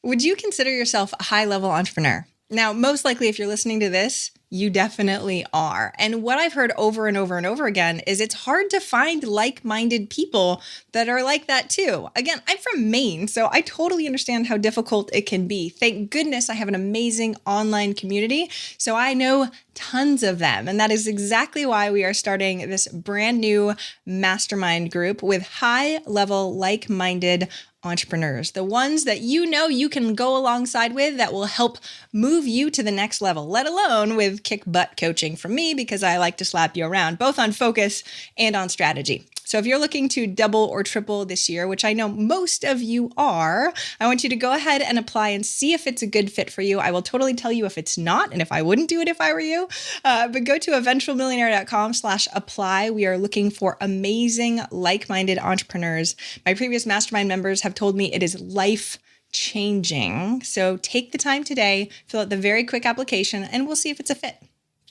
Would you consider yourself a high-level entrepreneur? Now, most likely, if you're listening to this, you definitely are. And what I've heard over and over and over again is it's hard to find like-minded people that are like that too. Again, I'm from Maine, so I totally understand how difficult it can be. Thank goodness I have an amazing online community, so I know tons of them. And that is exactly why we are starting this brand new mastermind group with high-level, like-minded entrepreneurs, the ones that you can go alongside with that will help move you to the next level, let alone with kick butt coaching from me, because I like to slap you around, both on focus and on strategy. So if you're looking to double or triple this year, which I know most of you are, I want you to go ahead and apply and see if it's a good fit for you. I will totally tell you if it's not and if I wouldn't do it if I were you. But go to eventualmillionaire.com/apply. We are looking for amazing, like-minded entrepreneurs. My previous mastermind members have told me it is life changing. So take the time today, fill out the very quick application, and we'll see if it's a fit.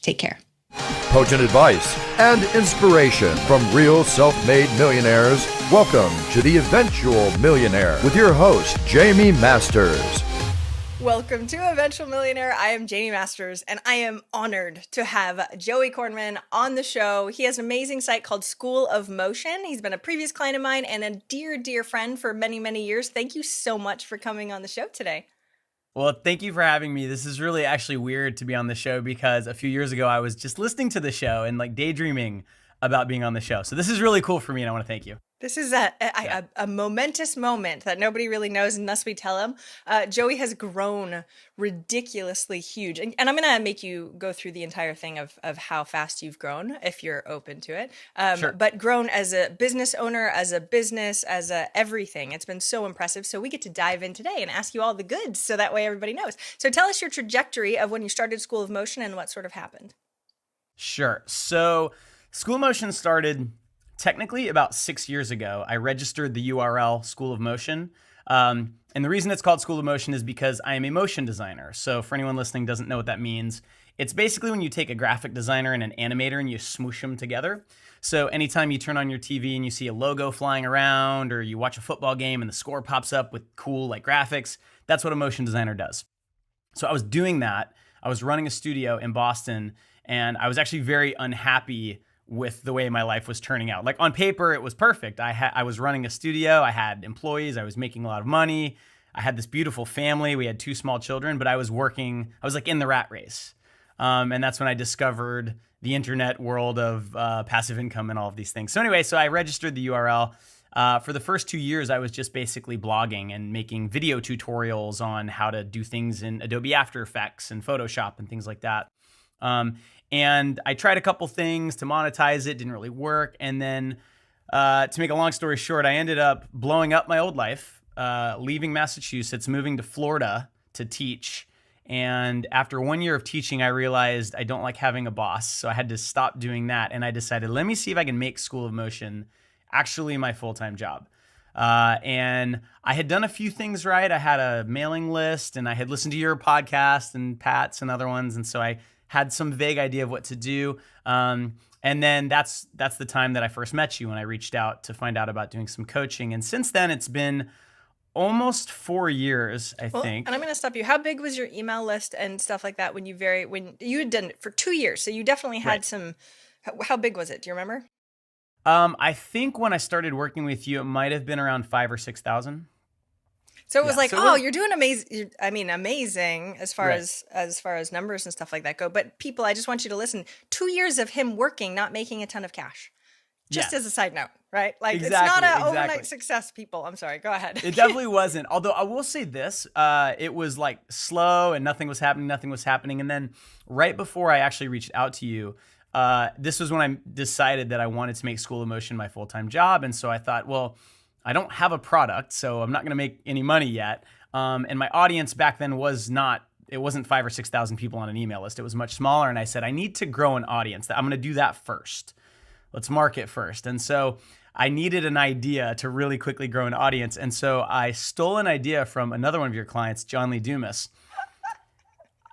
Take care. Potent advice and inspiration from real self-made millionaires. Welcome to The Eventual Millionaire with your host, Jamie Masters. Welcome to Eventual Millionaire. I am Jamie Masters, and I am honored to have Joey Kornman on the show. He has an amazing site called School of Motion. He's been a previous client of mine and a dear, dear friend for many, many years. Thank you so much for coming on the show today. Well, thank you for having me. This is really actually weird to be on the show because a few years ago I was just listening to the show and like daydreaming about being on the show. So this is really cool for me and I want to thank you. This is a momentous moment that nobody really knows unless we tell him. Joey has grown ridiculously huge. And I'm going to make you go through the entire thing of how fast you've grown, if you're open to it. Sure. But grown as a business owner, as a business, as a everything. It's been so impressive. So we get to dive in today and ask you all the goods so that way everybody knows. So tell us your trajectory of when you started School of Motion and what sort of happened. Sure. So School of Motion started technically about 6 years ago. I registered the URL School of Motion. And the reason it's called School of Motion is because I am a motion designer. So for anyone listening doesn't know what that means, it's basically when you take a graphic designer and an animator and you smoosh them together. So anytime you turn on your TV and you see a logo flying around, or you watch a football game and the score pops up with cool like graphics, that's what a motion designer does. So I was doing that. I was running a studio in Boston, and I was actually very unhappy with the way my life was turning out. Like on paper, it was perfect. I was running a studio. I had employees. I was making a lot of money. I had this beautiful family. We had 2 small children, but I was working. I was like in the rat race. And that's when I discovered the internet world of passive income and all of these things. So anyway, so I registered the URL. For the first 2 years, I was just basically blogging and making video tutorials on how to do things in Adobe After Effects and Photoshop and things like that. And I tried a couple things to monetize it, didn't really work. And then to make a long story short, I ended up blowing up my old life, leaving Massachusetts, moving to Florida to teach. And after 1 year of teaching, I realized I don't like having a boss. So I had to stop doing that. And I decided, let me see if I can make School of Motion actually my full-time job. And I had done a few things right. I had a mailing list and I had listened to your podcast and Pat's and other ones. And so I had some vague idea of what to do. And then that's the time that I first met you when I reached out to find out about doing some coaching. And since then, it's been almost 4 years, I think. And I'm going to stop you. How big was your email list and stuff like that when you had done it for 2 years? So you definitely had Right. some. How big was it? Do you remember? I think when I started working with you, it might have been around 5,000 or 6,000. So it was Yeah, like, so oh, we're- you're doing amazing. I mean, amazing as far Right. as numbers and stuff like that go. But people, I just want you to listen. 2 years of him working, not making a ton of cash. Just Yes. as a side note, right? Like it's Exactly, not an exactly. overnight success, people. I'm sorry. Go ahead. It definitely wasn't. Although I will say this, it was like slow and nothing was happening. And then right before I actually reached out to you, this was when I decided that I wanted to make School of Motion my full-time job. And so I thought, well, I don't have a product, so I'm not going to make any money yet. And my audience back then wasn't 5,000 or 6,000 people on an email list. It was much smaller. And I said, I need to grow an audience. I'm going to do that first. Let's market first. And so I needed an idea to really quickly grow an audience. And so I stole an idea from another one of your clients, John Lee Dumas.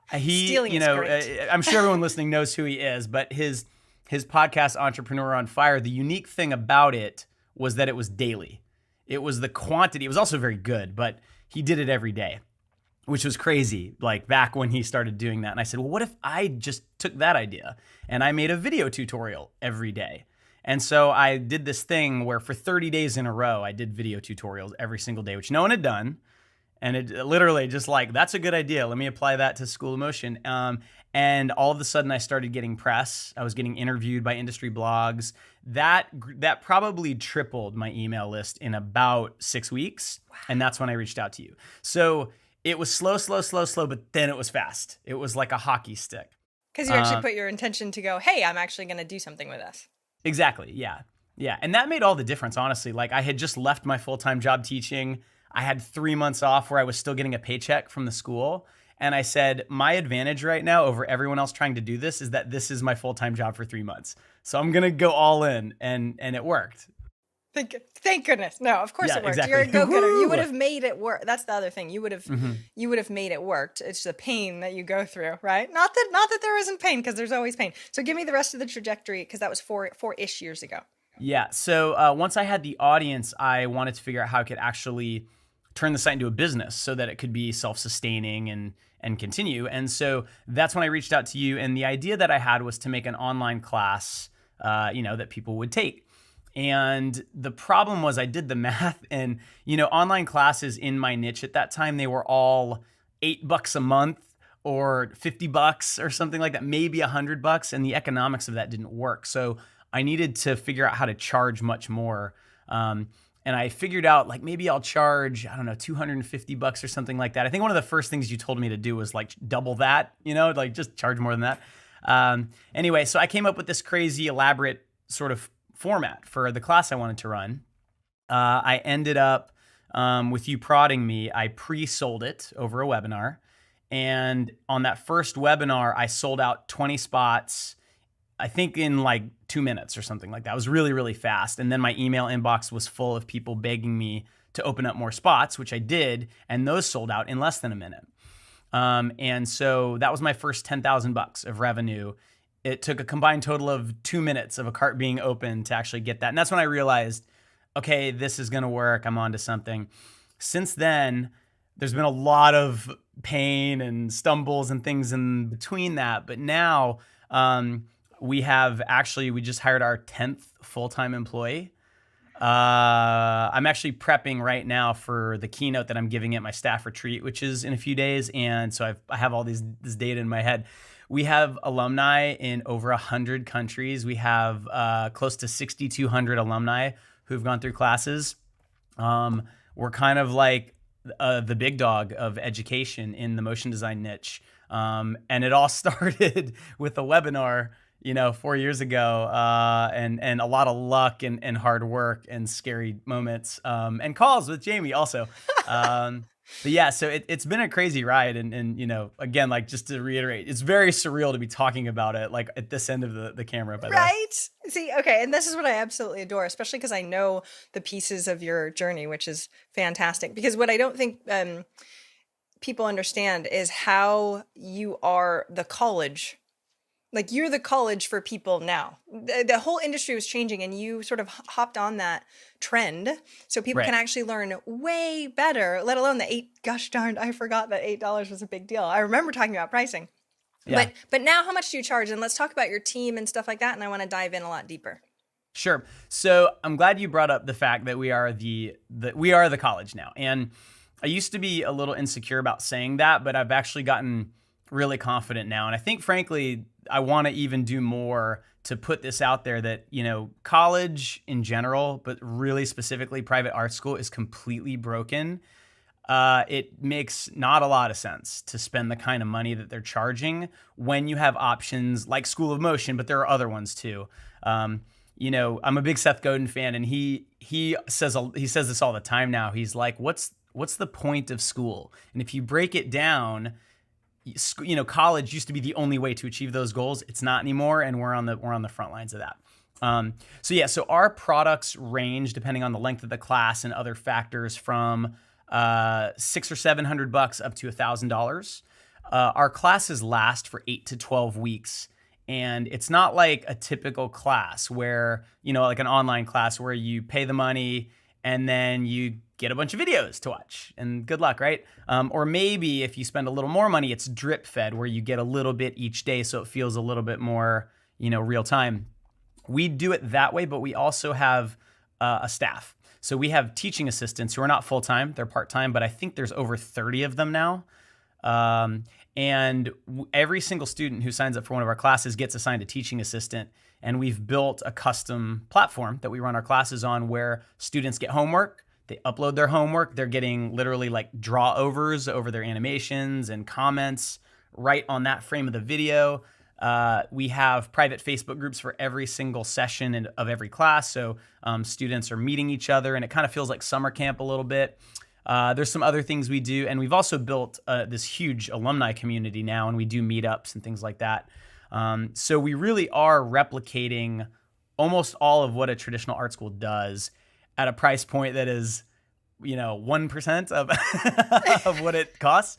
Stealing is great. I'm sure everyone listening knows who he is, but his podcast, Entrepreneur on Fire, the unique thing about it was that it was daily. It was the quantity. It was also very good, but he did it every day. which was crazy, like back when he started doing that. And I said, well, what if I just took that idea and I made a video tutorial every day? And so I did this thing where for 30 days in a row, I did video tutorials every single day, which no one had done. And it literally just like, that's a good idea. Let me apply that to School of Motion. And all of a sudden I started getting press. I was getting interviewed by industry blogs. That probably tripled my email list in about 6 weeks. Wow. And that's when I reached out to you. So it was slow, but then it was fast. It was like a hockey stick. Because you actually put your intention to go, hey, I'm actually going to do something with this. Exactly. Yeah. Yeah. And that made all the difference, honestly. Like I had just left my full-time job teaching. I had 3 months off where I was still getting a paycheck from the school. And I said, my advantage right now over everyone else trying to do this is that this is my full-time job for 3 months. So I'm going to go all in. And it worked. Thank goodness. No, of course it worked. Exactly. You're a go-getter. You would have made it work. That's the other thing. You would have made it work. It's the pain that you go through, right? Not that there isn't pain, because there's always pain. So give me the rest of the trajectory, because that was four-ish years ago. Yeah. So once I had the audience, I wanted to figure out how I could actually turn the site into a business so that it could be self-sustaining and continue. And so that's when I reached out to you. And the idea that I had was to make an online class, that people would take. And the problem was I did the math, and, online classes in my niche at that time, they were all $8 a month or $50 or something like that, maybe $100. And the economics of that didn't work. So I needed to figure out how to charge much more. And I figured out like, maybe I'll charge, I don't know, $250 or something like that. I think one of the first things you told me to do was like double that, like just charge more than that. Anyway, so I came up with this crazy elaborate sort of format for the class I wanted to run. I ended up, with you prodding me, I pre-sold it over a webinar. And on that first webinar, I sold out 20 spots, I think in like 2 minutes or something like that. It was really, really fast. And then my email inbox was full of people begging me to open up more spots, which I did. And those sold out in less than a minute. And so that was my first $10,000 of revenue. It took a combined total of 2 minutes of a cart being open to actually get that. And that's when I realized, okay, this is going to work. I'm onto something. Since then, there's been a lot of pain and stumbles and things in between that. But now we just hired our 10th full-time employee. I'm actually prepping right now for the keynote that I'm giving at my staff retreat, which is in a few days. And so I have all this data in my head. We have alumni in over 100 countries. We have close to 6,200 alumni who've gone through classes. We're kind of like the big dog of education in the motion design niche. And it all started with a webinar, 4 years ago, and a lot of luck and hard work and scary moments, and calls with Jamie also. But yeah, so it's been a crazy ride. And again, like just to reiterate, it's very surreal to be talking about it like at this end of the camera, by the way. Right? See, okay. And this is what I absolutely adore, especially because I know the pieces of your journey, which is fantastic. Because what I don't think people understand is how you are the college. Like you're the college for people now. The whole industry was changing, and you sort of hopped on that trend so people can actually learn way better, let alone I forgot that $8 was a big deal. I remember talking about pricing. Yeah. But now how much do you charge? And let's talk about your team and stuff like that. And I want to dive in a lot deeper. Sure. So I'm glad you brought up the fact that we are the college now. And I used to be a little insecure about saying that, but I've actually gotten really confident now. And I think, frankly, I want to even do more to put this out there that, college in general, but really specifically private art school, is completely broken. It makes not a lot of sense to spend the kind of money that they're charging when you have options like School of Motion, but there are other ones too. I'm a big Seth Godin fan, and he says this all the time now. He's like, what's the point of school? And if you break it down, college used to be the only way to achieve those goals. It's not anymore, and we're on the front lines of that. So our products range depending on the length of the class and other factors from $600 or $700 up to $1,000. Our classes last for 8 to 12 weeks, and it's not like a typical class where like an online class where you pay the money and then you get a bunch of videos to watch, and good luck, right? Or maybe if you spend a little more money, it's drip fed, where you get a little bit each day, so it feels a little bit more, real time. We do it that way, but we also have a staff. So we have teaching assistants who are not full-time, they're part-time, but I think there's over 30 of them now. And every single student who signs up for one of our classes gets assigned a teaching assistant. And we've built a custom platform that we run our classes on, where students get homework, they upload their homework, they're getting literally like draw overs over their animations and comments right on that frame of the video. We have private Facebook groups for every single session of every class. So students are meeting each other, and it kind of feels like summer camp a little bit. There's some other things we do, and we've also built this huge alumni community now, and we do meetups and things like that. So we really are replicating almost all of what a traditional art school does at a price point that is, 1% of what it costs.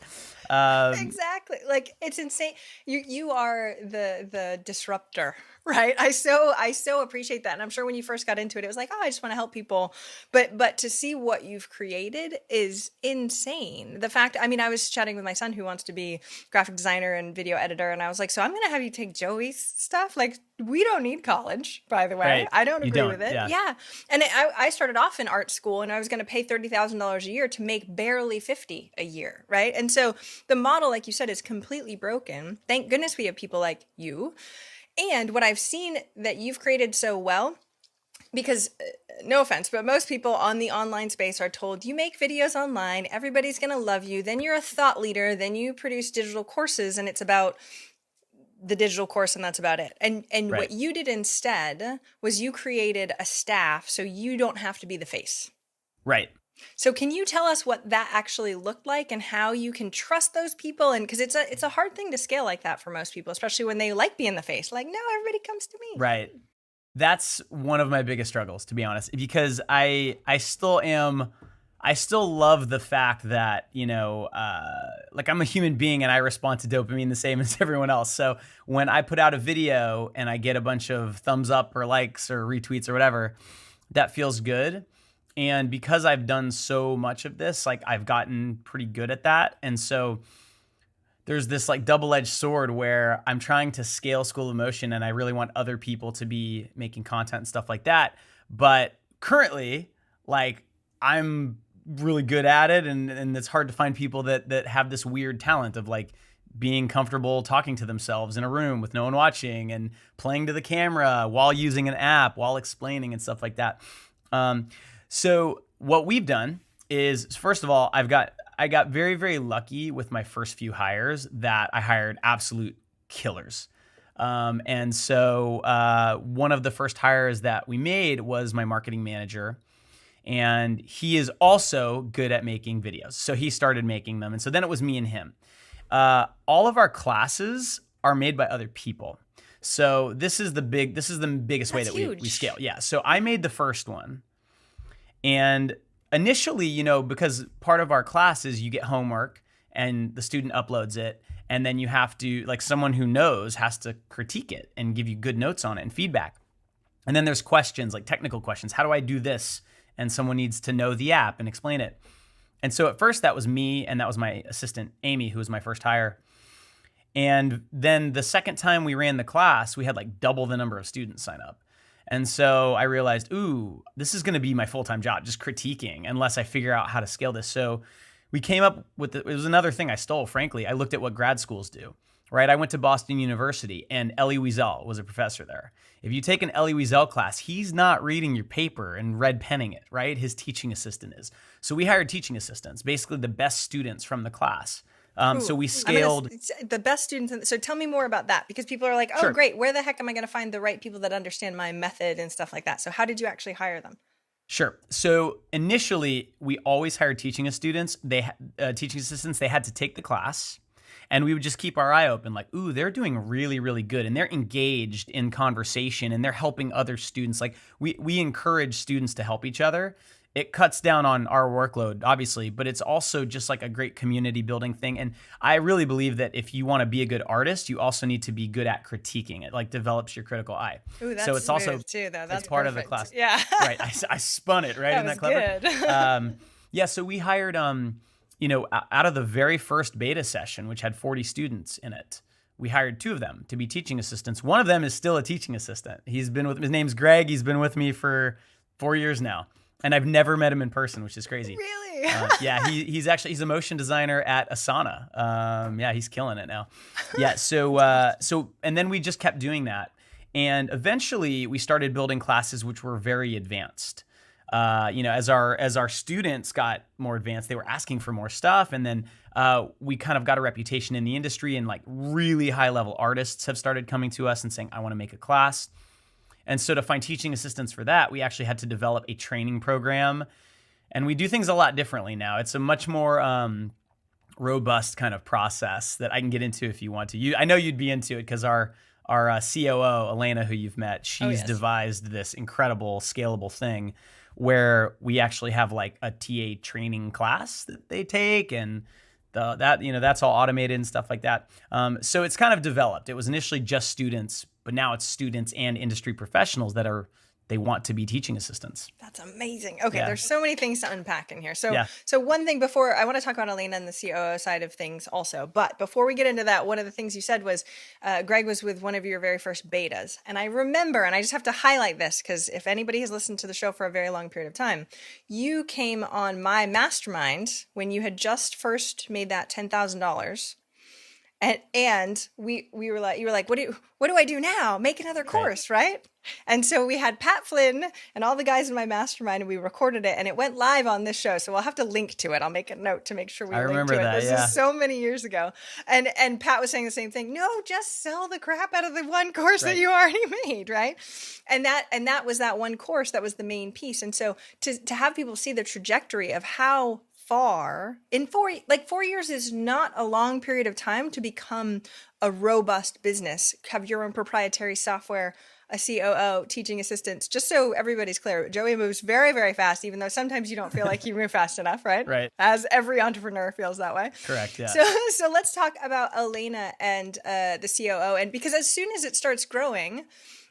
Exactly. Like, it's insane. You are the disruptor, right? I so appreciate that. And I'm sure when you first got into it, it was like, oh, I just want to help people. But to see what you've created is insane. The fact, I was chatting with my son who wants to be graphic designer and video editor. And I was like, so I'm going to have you take Joey's stuff. Like, we don't need college, by the way. Right. I don't agree with it. Yeah. And I started off in art school, and I was going to pay $30,000 a year to make barely $50 a year. Right. And so the model, like you said, is completely broken. Thank goodness we have people like you. And what I've seen that you've created so well, because no offense, but most people on the online space are told, you make videos online, everybody's going to love you. Then you're a thought leader. Then you produce digital courses, and it's about the digital course, and that's about it. And Right. What you did instead was you created a staff so you don't have to be the face. Right. So can you tell us what that actually looked like and how you can trust those people? And because it's a hard thing to scale like that for most people, especially when they like being the face. Like, no, everybody comes to me. Right. That's one of my biggest struggles, to be honest, because I still love the fact that, I'm a human being and I respond to dopamine the same as everyone else. So when I put out a video and I get a bunch of thumbs up or likes or retweets or whatever, that feels good. And because I've done so much of this, like, I've gotten pretty good at that. And so there's this like double-edged sword where I'm trying to scale School of Motion, and I really want other people to be making content and stuff like that. But currently, like, I'm really good at it, and it's hard to find people that have this weird talent of like being comfortable talking to themselves in a room with no one watching and playing to the camera while using an app, while explaining and stuff like that. So what we've done is, first of all, I got very, very lucky with my first few hires that I hired absolute killers. And so one of the first hires that we made was my marketing manager. And he is also good at making videos. So he started making them. And so then it was me and him. All of our classes are made by other people. So this is the biggest way that we scale. Yeah. So I made the first one. And initially, because part of our class is you get homework and the student uploads it, and then you have to, like, someone who knows has to critique it and give you good notes on it and feedback. And then there's questions, like technical questions. How do I do this? And someone needs to know the app and explain it. And so at first that was me, and that was my assistant, Amy, who was my first hire. And then the second time we ran the class, we had like double the number of students sign up. And so I realized, this is going to be my full-time job, just critiquing, unless I figure out how to scale this. So we came up with, it was another thing I stole, frankly. I looked at what grad schools do, right? I went to Boston University, and Elie Wiesel was a professor there. If you take an Elie Wiesel class, he's not reading your paper and red penning it, right? His teaching assistant is. So we hired teaching assistants, basically the best students from the class. So we scaled the best students. So tell me more about that, because people are like, oh, Sure. Great. Where the heck am I going to find the right people that understand my method and stuff like that? So how did you actually hire them? Sure. So initially, we always hired teaching assistants. Teaching assistants. They had to take the class, and we would just keep our eye open, like, they're doing really, really good, and they're engaged in conversation, and they're helping other students. Like, we encourage students to help each other. It cuts down on our workload, obviously, but it's also just like a great community building thing. And I really believe that if you want to be a good artist, you also need to be good at critiquing. It like develops your critical eye. Ooh, that's so it's also too, though. That's part of the perfect. class. Yeah. Right. I spun it, right? That Isn't was that clever? good. Yeah, so we hired, out of the very first beta session, which had 40 students in it, we hired 2 of them to be teaching assistants. One of them is still a teaching assistant. His name's Greg. He's been with me for 4 years now, and I've never met him in person, which is crazy. Really? Yeah, he's a motion designer at Asana. Yeah, he's killing it now. Yeah, and then we just kept doing that, and eventually we started building classes which were very advanced. As our students got more advanced, they were asking for more stuff, and then we kind of got a reputation in the industry, and like really high level artists have started coming to us and saying, "I want to make a class." And so to find teaching assistants for that, we actually had to develop a training program, and we do things a lot differently now. It's a much more robust kind of process that I can get into if you want to. I know you'd be into it because our COO, Elena, who you've met, she's devised this incredible scalable thing where we actually have like a TA training class that they take, and that's all automated and stuff like that. So it's kind of developed. It was initially just students, but now it's students and industry professionals they want to be teaching assistants. That's amazing. Okay, there's so many things to unpack in here. So, Yeah. so one thing before, I want to talk about Elena and the COO side of things also. But before we get into that, one of the things you said was Greg was with one of your very first betas. And I remember, and I just have to highlight this because if anybody has listened to the show for a very long period of time, you came on my mastermind when you had just first made that $10,000. And we were like, you were like, what do I do now? Make another course, right? And so we had Pat Flynn and all the guys in my mastermind, and we recorded it, and it went live on this show. So we'll have to link to it. I'll make a note to make sure we link to it. This is so many years ago. And Pat was saying the same thing. No, just sell the crap out of the one course that you already made, right? And that was that one course that was the main piece. And so to have people see the trajectory of how far in 4 years is not a long period of time to become a robust business, have your own proprietary software, a COO, teaching assistants. Just so everybody's clear, Joey moves very, very fast, even though sometimes you don't feel like you move fast enough, right? Right. As every entrepreneur feels that way. Correct, yeah. So let's talk about Elena and the COO. And because as soon as it starts growing,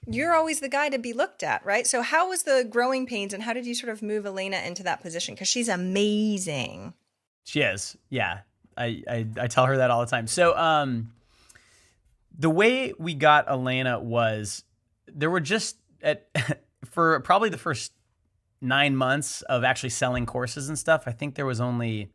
you're always the guy to be looked at, right? So how was the growing pains, and how did you sort of move Elena into that position? Because she's amazing. She is, yeah. I tell her that all the time. So the way we got Elena was there were just for probably the first 9 months of actually selling courses and stuff, I think there was only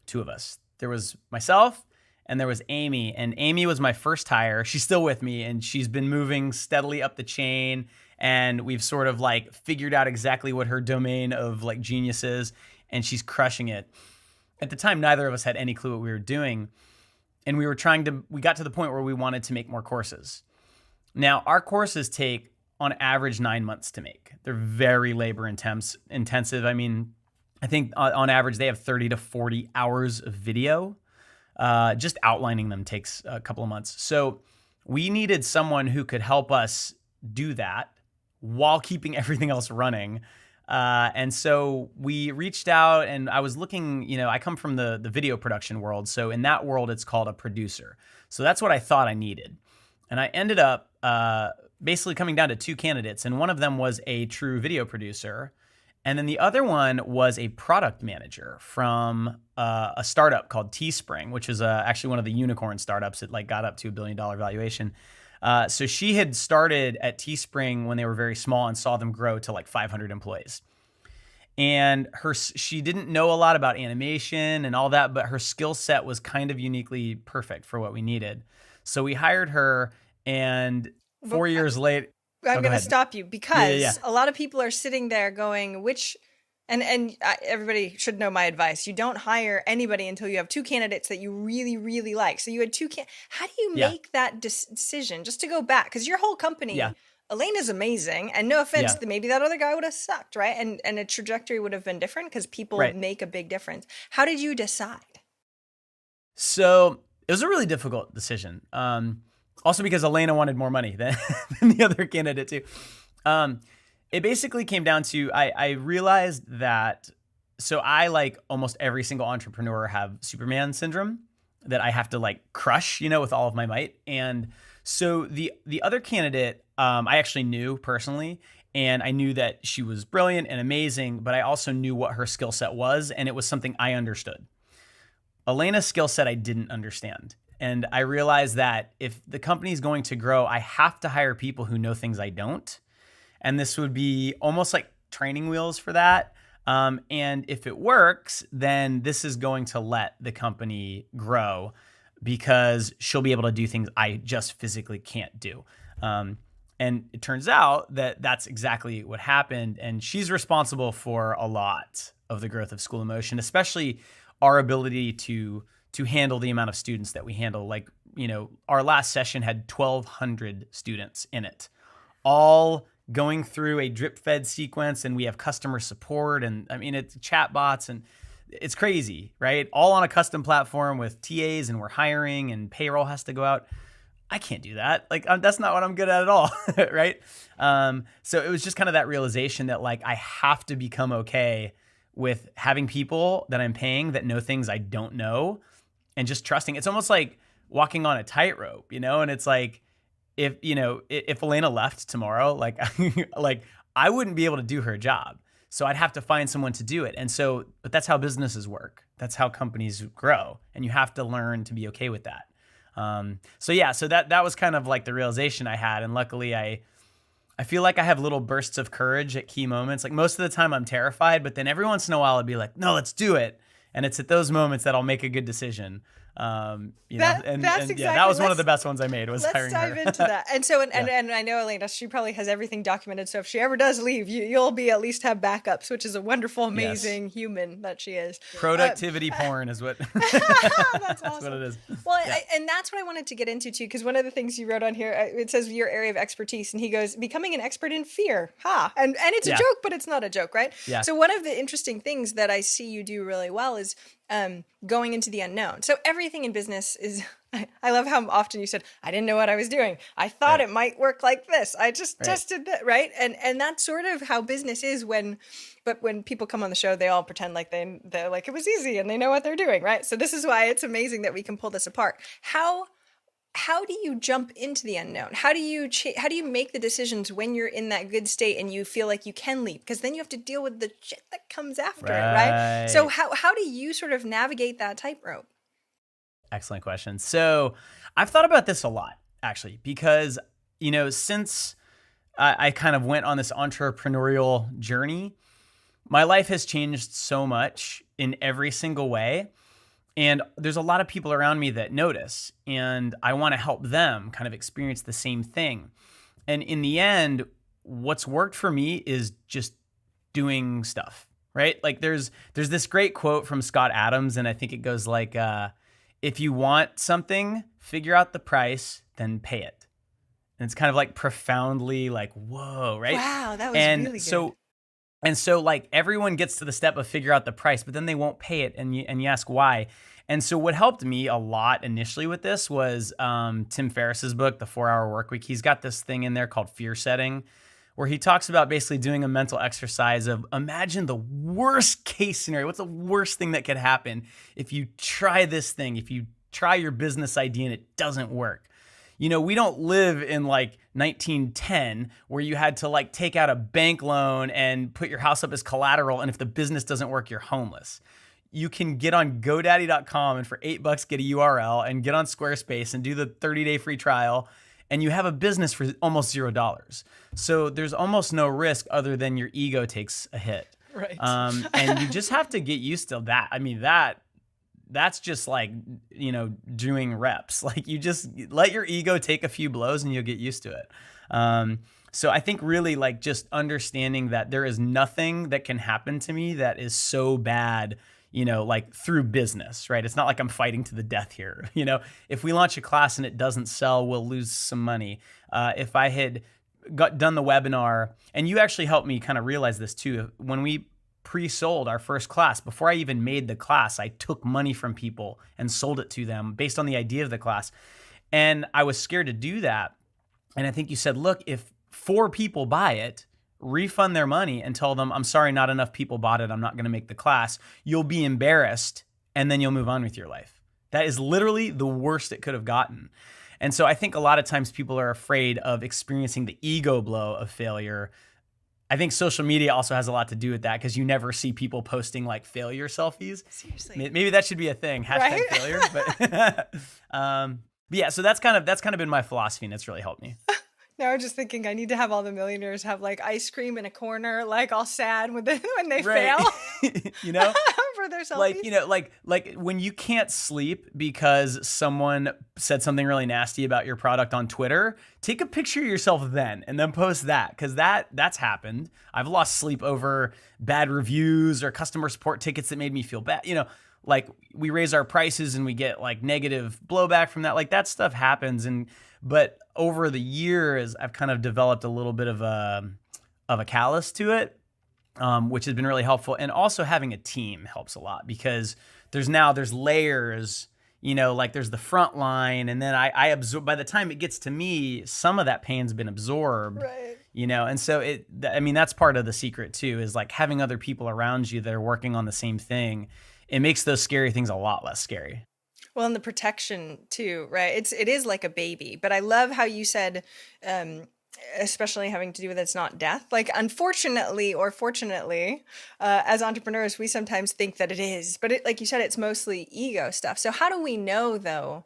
2 of us. There was myself and there was Amy, and Amy was my first hire. She's still with me, and she's been moving steadily up the chain, and we've sort of like figured out exactly what her domain of like genius is, and she's crushing it. At the time, neither of us had any clue what we were doing, and we got to the point where we wanted to make more courses. Now, our courses take on average 9 months to make. They're very labor intensive. I mean, I think on average they have 30 to 40 hours of video. Just outlining them takes a couple of months. So we needed someone who could help us do that while keeping everything else running. And so we reached out, and I was looking, I come from the video production world. So in that world, it's called a producer. So that's what I thought I needed. And I ended up basically coming down to 2 candidates, and one of them was a true video producer. And then the other one was a product manager from a startup called Teespring, which is actually one of the unicorn startups. It like got up to $1 billion valuation. So she had started at Teespring when they were very small and saw them grow to like 500 employees. And she didn't know a lot about animation and all that, but her skill set was kind of uniquely perfect for what we needed. So we hired her, and 4 years later, I'm going to stop you because a lot of people are sitting there going, everybody should know my advice. You don't hire anybody until you have 2 candidates that you really, really like. So you had 2 how do you make that decision? Just to go back, because your whole company, Elena's amazing, and no offense, maybe that other guy would have sucked, right? And a trajectory would have been different because people make a big difference. How did you decide? So it was a really difficult decision. Also because Elena wanted more money than the other candidate too. It basically came down to, I realized that, so I, like almost every single entrepreneur, have Superman syndrome that I have to like crush, with all of my might. And so the other candidate, I actually knew personally, And I knew that she was brilliant and amazing, but I also knew what her skill set was, and it was something I understood. Elena's skill set I didn't understand. And I realized that if the company is going to grow, I have to hire people who know things I don't. And this would be almost like training wheels for that. And if it works, then this is going to let the company grow because she'll be able to do things I just physically can't do. And it turns out that that's exactly what happened. And she's responsible for a lot of the growth of School of Motion, especially our ability to handle the amount of students that we handle. Like, our last session had 1,200 students in it, all going through a drip fed sequence, and we have customer support, and it's chat bots, and it's crazy, right? All on a custom platform with TAs, and we're hiring, and payroll has to go out. I can't do that. Like, that's not what I'm good at all, right? So it was just kind of that realization that like I have to become okay with having people that I'm paying that know things I don't know, and just trusting. It's almost like walking on a tightrope, and it's like, if Elena left tomorrow, like I wouldn't be able to do her job. So I'd have to find someone to do it. But that's how businesses work. That's how companies grow. And you have to learn to be okay with that. So that was kind of like the realization I had. And luckily I feel like I have little bursts of courage at key moments. Like most of the time I'm terrified, but then every once in a while I'd be like, no, let's do it. And it's at those moments that I'll make a good decision. That was one of the best ones I made, was hiring her. Let's dive into that. And so, and I know Elena, she probably has everything documented. So if she ever does leave, you'll be at least have backups, which is a wonderful, amazing human that she is. Productivity porn is what, that's awesome. what it is. Well, and that's what I wanted to get into too, because one of the things you wrote on here, it says your area of expertise, and he goes, becoming an expert in fear. And it's a joke, but it's not a joke, right? Yeah. So one of the interesting things that I see you do really well is going into the unknown. So everything in business is, I love how often you said, I didn't know what I was doing. I thought it might work like this. I just tested that, right? And that's sort of how business is when people come on the show, they all pretend like they're like, it was easy and they know what they're doing, right? So this is why it's amazing that we can pull this apart. How do you jump into the unknown? How do you make the decisions when you're in that good state and you feel like you can leap? Because then you have to deal with the shit that comes after it, right? So how do you sort of navigate that tightrope? Excellent question. So I've thought about this a lot, actually, because, since I kind of went on this entrepreneurial journey, my life has changed so much in every single way. And there's a lot of people around me that notice, and I want to help them kind of experience the same thing. And in the end, what's worked for me is just doing stuff, right? Like there's this great quote from Scott Adams, and I think it goes like, if you want something, figure out the price, then pay it. And it's kind of like profoundly like, whoa, right? Wow, that was really good. And so like everyone gets to the step of figure out the price, but then they won't pay it. And you ask why. And so what helped me a lot initially with this was Tim Ferriss's book, The 4-Hour Workweek. He's got this thing in there called fear setting, where he talks about basically doing a mental exercise of imagine the worst case scenario. What's the worst thing that could happen if you try this thing, if you try your business idea and it doesn't work? We don't live in like 1910 where you had to like take out a bank loan and put your house up as collateral. And if the business doesn't work, you're homeless. You can get on GoDaddy.com and for $8 get a URL and get on Squarespace and do the 30-day free trial. And you have a business for almost $0. So there's almost no risk other than your ego takes a hit. Right. And you just have to get used to that. I mean, that's just like, doing reps. Like you just let your ego take a few blows and you'll get used to it. So I think really like just understanding that there is nothing that can happen to me that is so bad, like through business, right? It's not like I'm fighting to the death here. If we launch a class and it doesn't sell, we'll lose some money. If I had done the webinar, and you actually helped me kind of realize this too, when we pre-sold our first class, before I even made the class, I took money from people and sold it to them based on the idea of the class. And I was scared to do that. And I think you said, look, if 4 people buy it, refund their money and tell them, I'm sorry, not enough people bought it. I'm not going to make the class. You'll be embarrassed and then you'll move on with your life. That is literally the worst it could have gotten. And so I think a lot of times people are afraid of experiencing the ego blow of failure I think social media also has a lot to do with that because you never see people posting like failure selfies. Seriously. Maybe that should be a thing. Hashtag Right? failure. But yeah, so that's kind of been my philosophy, and it's really helped me. Now I'm just thinking I need to have all the millionaires have like ice cream in a corner, like all sad when they Right. fail You know? for their selfies. Like, you know, like when you can't sleep because someone said something really nasty about your product on Twitter, take a picture of yourself then and then post that, because that's happened. I've lost sleep over bad reviews or customer support tickets that made me feel bad. You know, like we raise our prices and we get like negative blowback from that. Like that stuff happens. But over the years, I've kind of developed a little bit of a callus to it. Which has been really helpful. And also having a team helps a lot because there's layers, you know, like there's the front line, and then I absorb, by the time it gets to me, some of that pain's been absorbed, Right. you know? And so that's part of the secret too, is like having other people around you that are working on the same thing. It makes those scary things a lot less scary. Well, and the protection too, right? It is like a baby, but I love how you said, especially having to do with it's not death. Like, unfortunately or fortunately, as entrepreneurs, we sometimes think that it is, but like you said, it's mostly ego stuff. So how do we know though?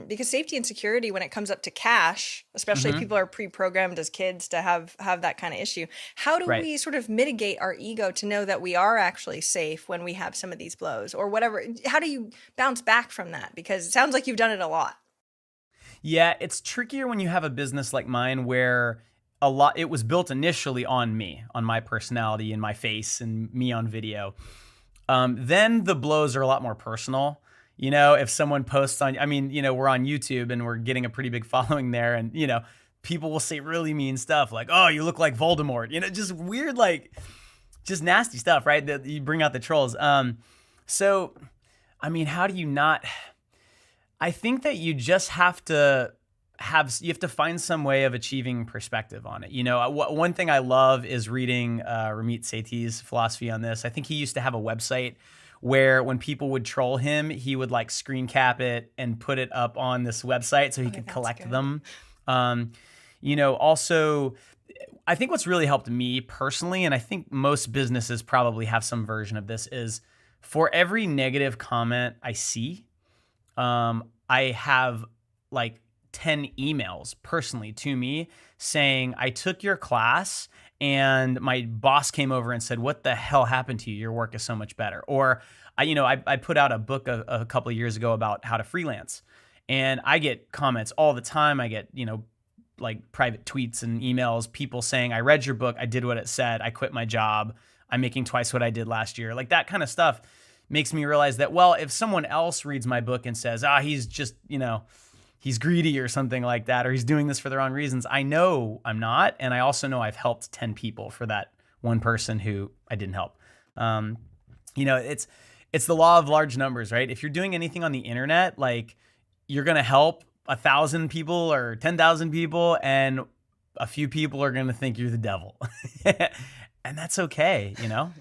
Because safety and security, when it comes up to cash, especially if people are pre-programmed as kids to have that kind of issue, how do Right. we sort of mitigate our ego to know that we are actually safe when we have some of these blows or whatever? How do you bounce back from that? Because it sounds like you've done it a lot. Yeah, it's trickier when you have a business like mine where it was built initially on me, on my personality and my face and me on video. Then the blows are a lot more personal. You know, if someone posts on, I mean, you know, we're on YouTube and we're getting a pretty big following there, and, you know, people will say really mean stuff like, oh, you look like Voldemort, you know, just weird, like just nasty stuff, right? That you bring out the trolls. So, I mean, how do you not... I think that you just have to find some way of achieving perspective on it. You know, one thing I love is reading Ramit Sethi's philosophy on this. I think he used to have a website where when people would troll him, he would like screen cap it and put it up on this website so he could collect good. them. You know, also, I think what's really helped me personally, and I think most businesses probably have some version of this, is for every negative comment I see, I have like 10 emails personally to me saying, I took your class and my boss came over and said, what the hell happened to you? Your work is so much better. Or I put out a book a couple of years ago about how to freelance, and I get comments all the time. I get, you know, like private tweets and emails, people saying, I read your book, I did what it said, I quit my job, I'm making twice what I did last year. Like that kind of stuff makes me realize that, well, if someone else reads my book and says, he's just, you know, he's greedy or something like that, or he's doing this for the wrong reasons, I know I'm not. And I also know I've helped 10 people for that one person who I didn't help. You know, it's the law of large numbers, right? If you're doing anything on the internet, like you're going to help 1,000 people or 10,000 people, and a few people are going to think you're the devil. And that's okay, you know?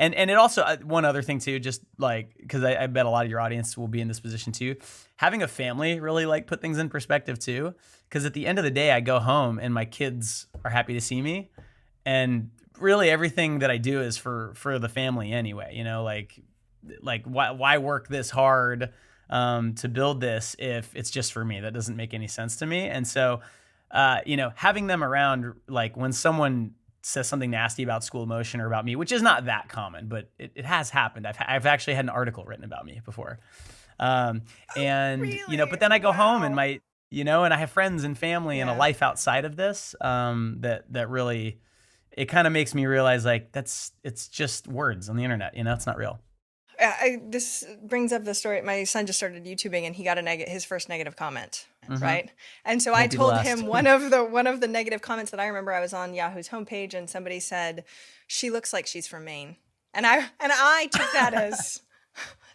And it also, one other thing too, just like, because I bet a lot of your audience will be in this position too, having a family really like put things in perspective too. Because at the end of the day, I go home and my kids are happy to see me. And really everything that I do is for the family anyway, you know, like why work this hard to build this if it's just for me? That doesn't make any sense to me. And so, you know, having them around, like when someone says something nasty about School of Motion or about me, which is not that common, but it has happened. I've actually had an article written about me before. And, Really? you know, but then I go home and and I have friends and family and a Yeah. life outside of this, that really, it kind of makes me realize like, it's just words on the internet, you know, it's not real. This brings up the story. My son just started YouTubing, and he got his first negative comment, Mhm. right? And so Won't I be the told last. him one of the negative comments that I remember. I was on Yahoo's homepage, and somebody said, "She looks like she's from Maine," and I took that as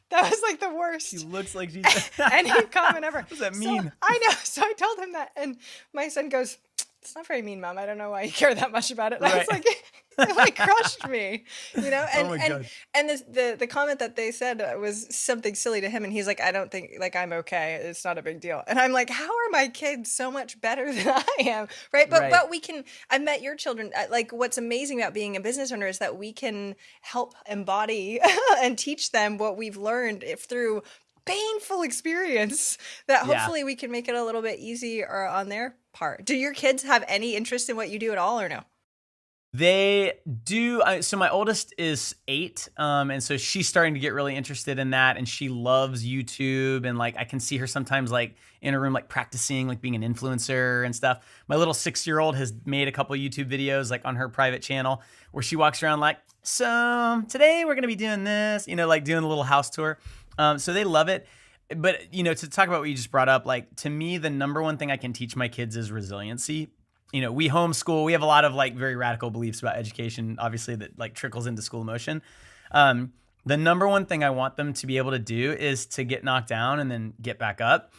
that was like the worst. She looks like she's Any comment ever. What does that So, mean? I know. So I told him that, and my son goes, "It's not very mean, Mom. I don't know why you care that much about it." And I was Right. like, It like crushed me, Oh my and God. the comment that they said was something silly to him, and he's like, I don't think, like, I'm okay. It's not a big deal. And I'm like, how are my kids so much better than I am, right? But Right. we can. I met your children. Like, what's amazing about being a business owner is that we can help embody and teach them what we've learned if through painful experience, that Yeah. hopefully we can make it a little bit easier on their part. Do your kids have any interest in what you do at all, or no? They do. So my oldest is 8, and so she's starting to get really interested in that, and she loves YouTube. And like I can see her sometimes like in a room like practicing like being an influencer and stuff. My little 6-year-old has made a couple YouTube videos like on her private channel where she walks around like, so today we're gonna be doing this, like doing a little house tour. So they love it. But to talk about what you just brought up, like to me, the number one thing I can teach my kids is resiliency. We homeschool. We have a lot of like very radical beliefs about education, obviously, that like trickles into School of Motion. The number one thing I want them to be able to do is to get knocked down and then get back up.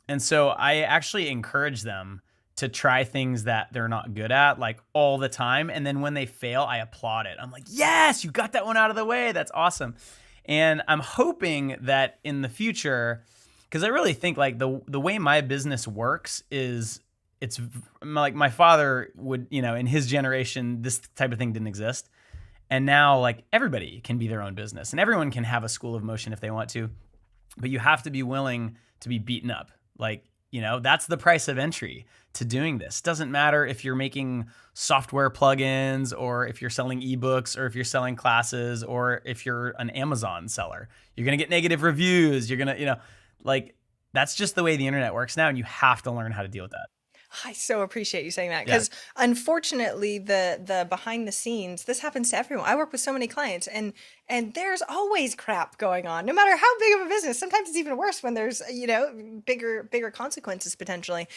And so I actually encourage them to try things that they're not good at, like all the time. And then when they fail, I applaud it. I'm like, yes, you got that one out of the way. That's awesome. And I'm hoping that in the future, because I really think like the way my business works is it's like my father would, in his generation, this type of thing didn't exist. And now like everybody can be their own business and everyone can have a School of Motion if they want to, but you have to be willing to be beaten up. Like, that's the price of entry to doing this. Doesn't matter if you're making software plugins or if you're selling ebooks or if you're selling classes or if you're an Amazon seller, you're going to get negative reviews. You're going to, like that's just the way the internet works now. And you have to learn how to deal with that. I so appreciate you saying that, because unfortunately the behind the scenes, this happens to everyone. I work with so many clients, and there's always crap going on, no matter how big of a business. Sometimes it's even worse when there's bigger consequences potentially.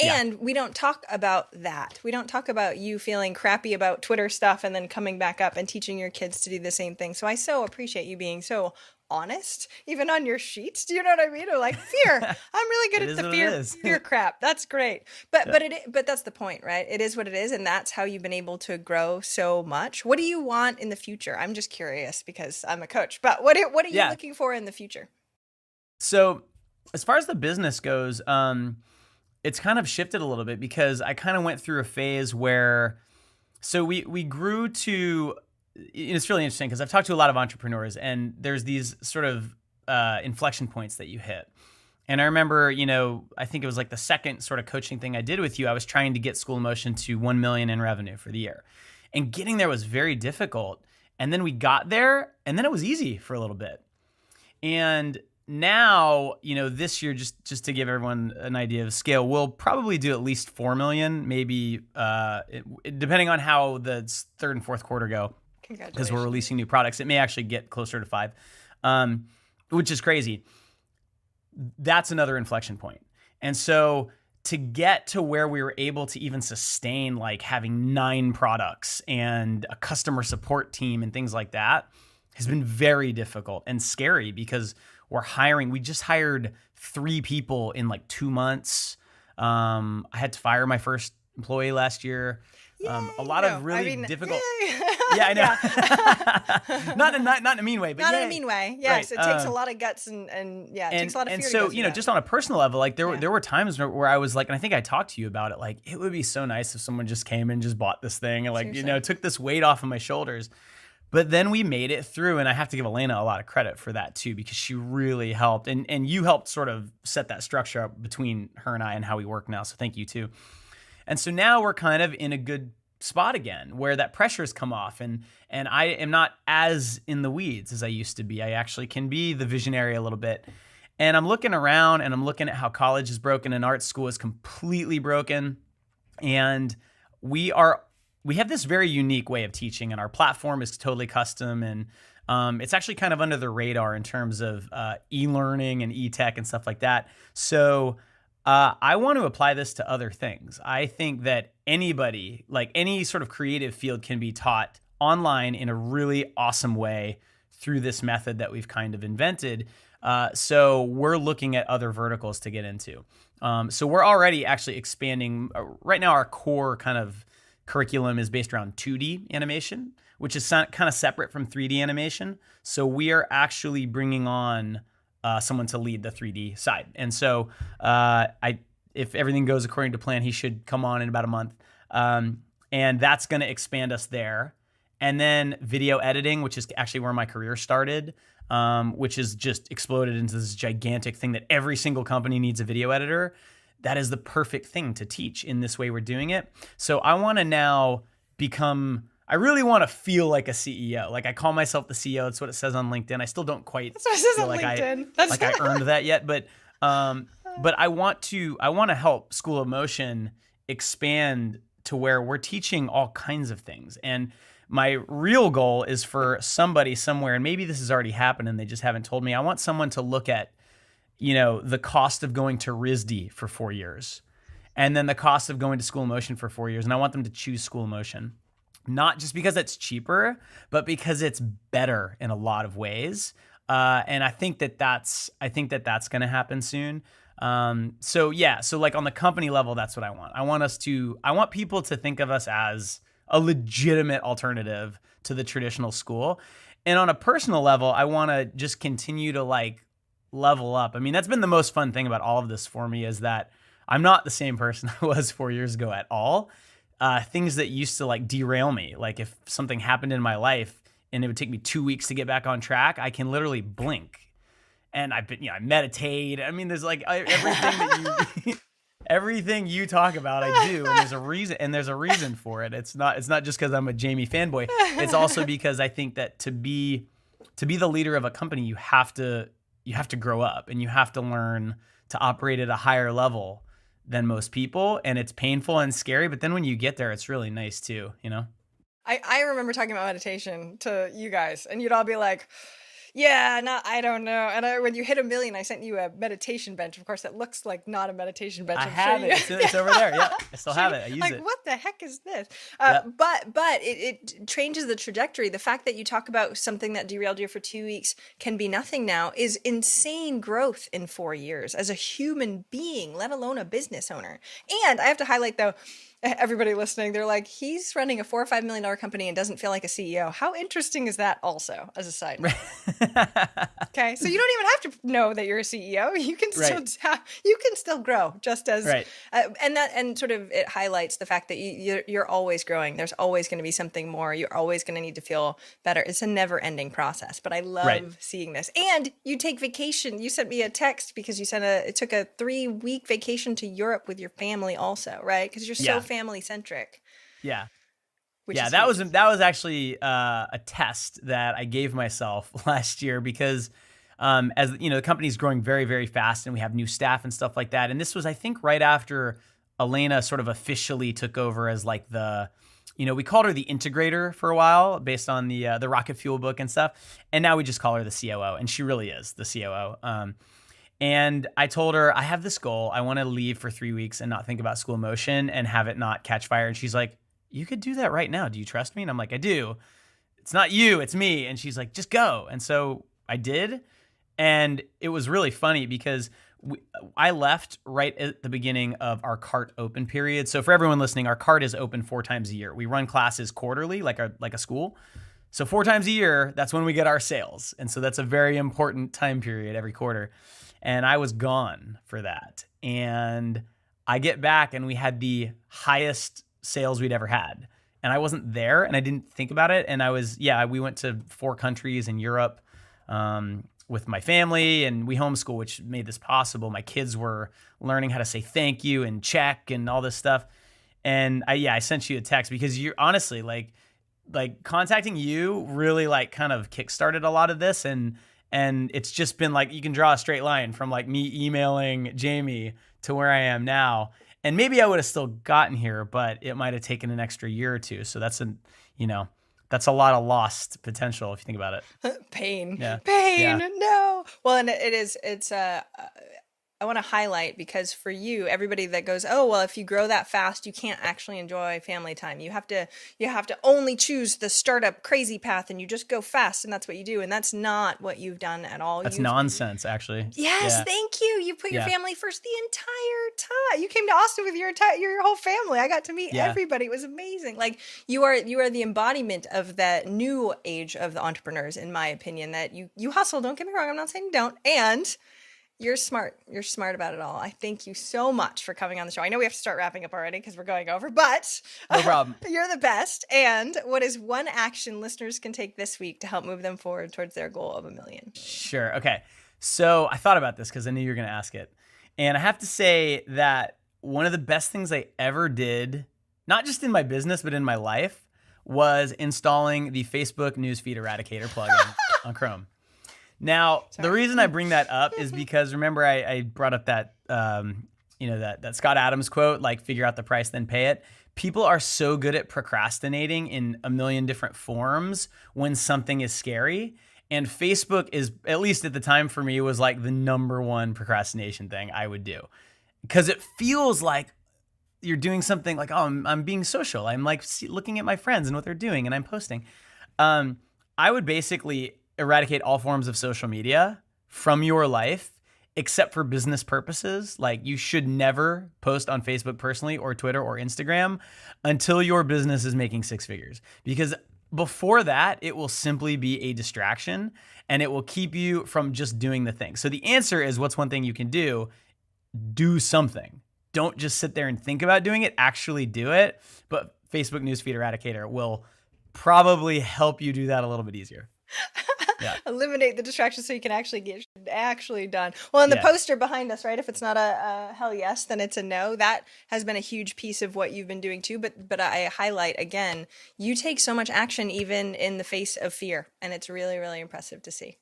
And we don't talk about that. We don't talk about you feeling crappy about Twitter stuff and then coming back up and teaching your kids to do the same thing. So I so appreciate you being so honest, even on your sheets. Do you know what I mean? Or like fear. I'm really good at the fear crap. That's great. But that's the point, right? It is what it is, and that's how you've been able to grow so much. What do you want in the future? I'm just curious because I'm a coach. But what are you looking for in the future? So, as far as the business goes, it's kind of shifted a little bit because I kind of went through a phase where we grew to. It's really interesting because I've talked to a lot of entrepreneurs, and there's these sort of inflection points that you hit. And I remember, I think it was like the second sort of coaching thing I did with you. I was trying to get School of Motion to 1 million in revenue for the year, and getting there was very difficult. And then we got there, and then it was easy for a little bit. And now, this year, just to give everyone an idea of scale, we'll probably do at least 4 million, maybe depending on how the third and fourth quarter go. Because we're releasing new products. It may actually get closer to 5, which is crazy. That's another inflection point. And so to get to where we were able to even sustain like having 9 products and a customer support team and things like that has been very difficult and scary because we're hiring. We just hired 3 people in like 2 months. I had to fire my first employee last year. A lot of really difficult. Yeah, I know. not in a mean way, but not in a mean way. Yes, right. It takes a lot of guts and it takes a lot of fear. And so, to go just on a personal level, like there were times where I was like, and I think I talked to you about it, like it would be so nice if someone just came and just bought this thing and like, took this weight off of my shoulders. But then we made it through, and I have to give Elena a lot of credit for that too, because she really helped, and you helped sort of set that structure up between her and I and how we work now. So thank you too. And so now we're kind of in a good spot again where that pressure has come off, and I am not as in the weeds as I used to be. I actually can be the visionary a little bit. And I'm looking around and I'm looking at how college is broken and art school is completely broken. And we have this very unique way of teaching, and our platform is totally custom, and it's actually kind of under the radar in terms of e-learning and e-tech and stuff like that. So I want to apply this to other things. I think that anybody, like any sort of creative field, can be taught online in a really awesome way through this method that we've kind of invented. So we're looking at other verticals to get into. So we're already actually expanding. Right now, our core kind of curriculum is based around 2D animation, which is kind of separate from 3D animation. So we are actually bringing on someone to lead the 3D side. And so if everything goes according to plan, he should come on in about a month. And that's going to expand us there. And then video editing, which is actually where my career started, which has just exploded into this gigantic thing that every single company needs a video editor. That is the perfect thing to teach in this way we're doing it. So I want to now I really want to feel like a CEO. Like I call myself the CEO. That's what it says on LinkedIn. I still don't quite That's what it says feel on like LinkedIn. I earned that yet, but I want to help School of Motion expand to where we're teaching all kinds of things. And my real goal is for somebody somewhere, and maybe this has already happened and they just haven't told me. I want someone to look at, the cost of going to RISD for 4 years, and then the cost of going to School of Motion for 4 years. And I want them to choose School of Motion, not just because it's cheaper, but because it's better in a lot of ways. And I think that that's going to happen soon. So like on the company level, that's what I want. I want people to think of us as a legitimate alternative to the traditional school. And on a personal level, I want to just continue to like level up. I mean, that's been the most fun thing about all of this for me, is that I'm not the same person I was 4 years ago at all. Things that used to like derail me, like if something happened in my life and it would take me 2 weeks to get back on track, I can literally blink. And I meditate. I mean, there's like everything you talk about, I do, and there's a reason for it. It's not just because I'm a Jamie fanboy. It's also because I think that to be the leader of a company, you have to grow up and you have to learn to operate at a higher level than most people. And it's painful and scary, but then when you get there, it's really nice too, I remember talking about meditation to you guys, and you'd all be like, yeah, no, I don't know. And when you hit 1 million, I sent you a meditation bench. Of course, it looks like not a meditation bench. I have it. It's over there. Yeah, I still have it. I use it. Like, what the heck is this? But it changes the trajectory. The fact that you talk about something that derailed you for 2 weeks can be nothing now is insane growth in 4 years as a human being, let alone a business owner. And I have to highlight, though, everybody listening, they're like, he's running a $4 or $5 million company and doesn't feel like a CEO. How interesting is that also, as a side note? Okay, so you don't even have to know that you're a CEO. You can still grow just as and sort of it highlights the fact that you're always growing. There's always going to be something more. You're always going to need to feel better. It's a never-ending process, but I love seeing this. And you take vacation. You sent me a text because you took a 3-week vacation to Europe with your family also, right? Because you're so family centric. Yeah. That was actually a test that I gave myself last year because as the company's growing very, very fast and we have new staff and stuff like that. And this was, I think, right after Elena sort of officially took over as like we called her the integrator for a while based on the Rocket Fuel book and stuff. And now we just call her the COO, and she really is the COO. And I told her, I have this goal. I want to leave for 3 weeks and not think about School of Motion and have it not catch fire. And she's like, you could do that right now. Do you trust me? And I'm like, I do. It's not you, it's me. And she's like, just go. And so I did. And it was really funny because I left right at the beginning of our CART open period. So for everyone listening, our CART is open 4 times a year. We run classes quarterly, like a school. So 4 times a year, that's when we get our sales. And so that's a very important time period every quarter. And I was gone for that. And I get back and we had the highest sales we'd ever had. And I wasn't there and I didn't think about it. And we went to 4 countries in Europe with my family, and we homeschool, which made this possible. My kids were learning how to say thank you and check and all this stuff. And I sent you a text because you're honestly like contacting you really like kind of kickstarted a lot of this. And it's just been like, you can draw a straight line from like me emailing Jamie to where I am now. And maybe I would have still gotten here, but it might have taken an extra year or two. So that's a lot of lost potential if you think about it. Pain. Yeah. Pain. Yeah. No. Well, and it's I want to highlight, because for you, everybody that goes, oh, well, if you grow that fast, you can't actually enjoy family time. You have to only choose the startup crazy path, and you just go fast, and that's what you do. And that's not what you've done at all. That's nonsense, actually. Yes, Yeah. thank you. You put your Yeah. family first the entire time. You came to Austin with your whole family. I got to meet Yeah. everybody. It was amazing. Like you are the embodiment of that new age of the entrepreneurs, in my opinion. That you hustle. Don't get me wrong. I'm not saying you don't. And you're smart. You're smart about it all. I thank you so much for coming on the show. I know we have to start wrapping up already because we're going over, but No problem. you're the best. And what is one action listeners can take this week to help move them forward towards their goal of 1 million? Sure. Okay. So I thought about this because I knew you were going to ask it. And I have to say that one of the best things I ever did, not just in my business, but in my life, was installing the Facebook Newsfeed Eradicator plugin on Chrome. Now, the reason I bring that up is because remember I brought up that, that Scott Adams quote, like figure out the price, then pay it. People are so good at procrastinating in a million different forms when something is scary. And Facebook is, at least at the time for me, was like the number one procrastination thing I would do. Because it feels like you're doing something like, oh, I'm being social. I'm like looking at my friends and what they're doing and I'm posting. I would basically eradicate all forms of social media from your life, except for business purposes. Like you should never post on Facebook personally or Twitter or Instagram until your business is making 6 figures. Because before that, it will simply be a distraction and it will keep you from just doing the thing. So the answer is, what's one thing you can do? Do something. Don't just sit there and think about doing it, actually do it. But Facebook Newsfeed Eradicator will probably help you do that a little bit easier. Yeah. Eliminate the distractions so you can actually get actually done. Well, and the poster behind us, right? If it's not a hell yes, then it's a no. That has been a huge piece of what you've been doing too. But I highlight again, you take so much action even in the face of fear, and it's really, really impressive to see.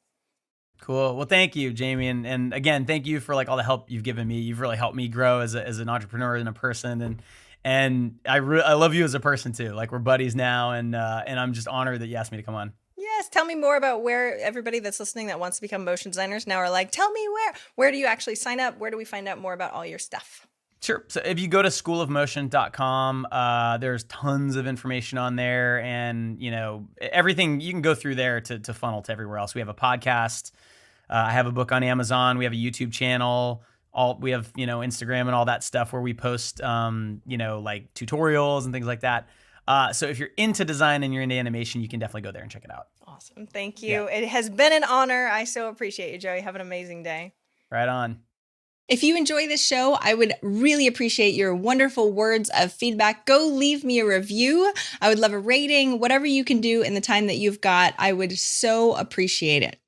Cool. Well, thank you, Jamie. And again, thank you for like all the help you've given me. You've really helped me grow as an entrepreneur and a person. And I love you as a person too. Like we're buddies now. And I'm just honored that you asked me to come on. Yes. Tell me more about where everybody that's listening that wants to become motion designers now are like, tell me where do you actually sign up? Where do we find out more about all your stuff? Sure. So if you go to schoolofmotion.com, there's tons of information on there, and everything you can go through there to funnel to everywhere else. We have a podcast. I have a book on Amazon. We have a YouTube channel. We have Instagram and all that stuff where we post like tutorials and things like that. So if you're into design and you're into animation, you can definitely go there and check it out. Awesome. Thank you. Yeah. It has been an honor. I so appreciate you, Joey. Have an amazing day. Right on. If you enjoy this show, I would really appreciate your wonderful words of feedback. Go leave me a review. I would love a rating, whatever you can do in the time that you've got. I would so appreciate it.